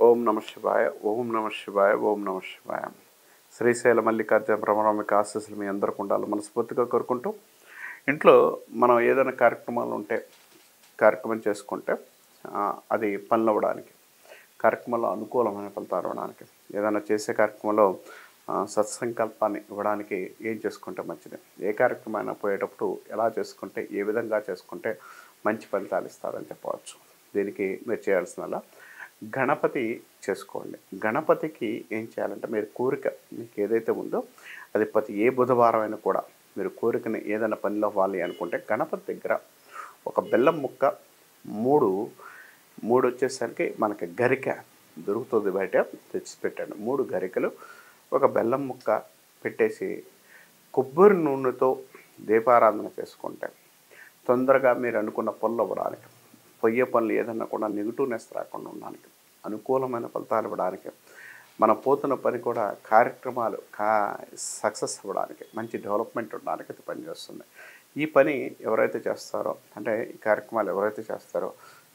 ఓం నమ శివాయ, ఓం నమ శివాయ, ఓం నమ శివాయ. శ్రీశైల మల్లికార్జున బ్రహ్మరామిక ఆశీస్సులు మీ అందరికి ఉండాలి మనస్ఫూర్తిగా కోరుకుంటూ, ఇంట్లో మనం ఏదైనా కార్యక్రమాలు ఉంటే కార్యక్రమం చేసుకుంటే అది పనులు అవ్వడానికి, కార్యక్రమంలో అనుకూలమైన ఫలితాలు ఇవ్వడానికి, ఏదైనా చేసే కార్యక్రమంలో సత్సంకల్పాన్ని ఇవ్వడానికి ఏం చేసుకుంటే మంచిది, ఏ కార్యక్రమం పోయేటప్పుడు ఎలా చేసుకుంటే, ఏ విధంగా చేసుకుంటే మంచి ఫలితాలు ఇస్తారని చెప్పవచ్చు. దీనికి మీరు చేయాల్సిన గణపతి చేసుకోండి. గణపతికి ఏం చేయాలంటే, మీరు కోరిక మీకు ఏదైతే ఉందో అది ఏ బుధవారం అయినా కూడా మీరు కోరికని ఏదైనా పనిలో అవ్వాలి అనుకుంటే గణపతి దగ్గర ఒక బెల్లం ముక్క మూడు వచ్చేసరికి మనకి గరిక దొరుకుతుంది, బయట తెచ్చి పెట్టండి. 3 గరికలు ఒక బెల్లం ముక్క పెట్టేసి కొబ్బరి నూనెతో దీపారాధన చేసుకుంటే తొందరగా మీరు అనుకున్న పనులు అవ్వడానికి, పొయ్యే పనులు ఏదన్నా కూడా నెగిటివ్నెస్ రాకుండా ఉండడానికి, అనుకూలమైన ఫలితాలు ఇవ్వడానికి, మనం పోతున్న పని కూడా కార్యక్రమాలు సక్సెస్ అవ్వడానికి, మంచి డెవలప్మెంట్ ఉండడానికి ఇది పనిచేస్తుంది. ఈ పని ఎవరైతే చేస్తారో, అంటే ఈ కార్యక్రమాలు ఎవరైతే చేస్తారో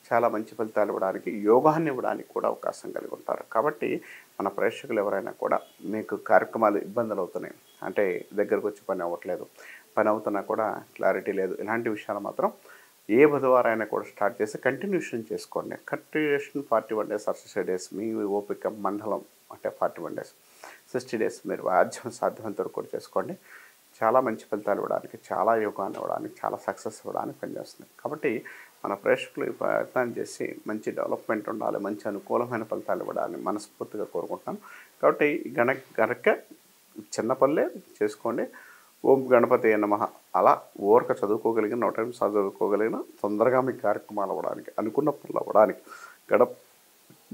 చాలా మంచి ఫలితాలు ఇవ్వడానికి, యోగాన్ని ఇవ్వడానికి కూడా అవకాశం కలిగి ఉంటారు. కాబట్టి మన ప్రేక్షకులు ఎవరైనా కూడా మీకు కార్యక్రమాలు ఇబ్బందులు అవుతున్నాయి, అంటే దగ్గరకు వచ్చి పని అవ్వట్లేదు, పని అవుతున్నా కూడా క్లారిటీ లేదు, ఇలాంటి విషయాలు మాత్రం ఏ బుధవారం అయినా కూడా స్టార్ట్ చేసి కంటిన్యూషన్ చేసుకోండి. కంటిన్యూషన్ 41 days ఆర్ 60 days మీ ఓపిక మండలం, అంటే 41 days 60 days మీరు సాధ్యమైనంత వరకు కూడా చేసుకోండి. చాలా మంచి ఫలితాలు ఇవ్వడానికి, చాలా యోగాన్ని ఇవ్వడానికి, చాలా సక్సెస్ ఇవ్వడానికి పనిచేస్తుంది. కాబట్టి మన ప్రేక్షకులు ప్రయత్నం చేసి మంచి డెవలప్మెంట్ ఉండాలి, మంచి అనుకూలమైన ఫలితాలు ఇవ్వడాన్ని మనస్ఫూర్తిగా కోరుకుంటున్నాను. కాబట్టి గనక చిన్న పనులే చేసుకోండి. ఓం గణపతి నమః అలా ఓరక చదువుకోగలిగిన, 108 సార్లు చదువుకోగలిగిన తొందరగా మీ కార్యక్రమాలు అవ్వడానికి, అనుకున్న పనులు అవ్వడానికి,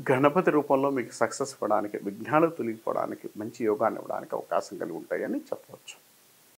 గణపతి రూపంలో మీకు సక్సెస్ ఇవ్వడానికి, విఘ్నాలు తొలగిపోవడానికి, మంచి యోగాన్ని ఇవ్వడానికి అవకాశం కలిగి ఉంటాయని చెప్పవచ్చు.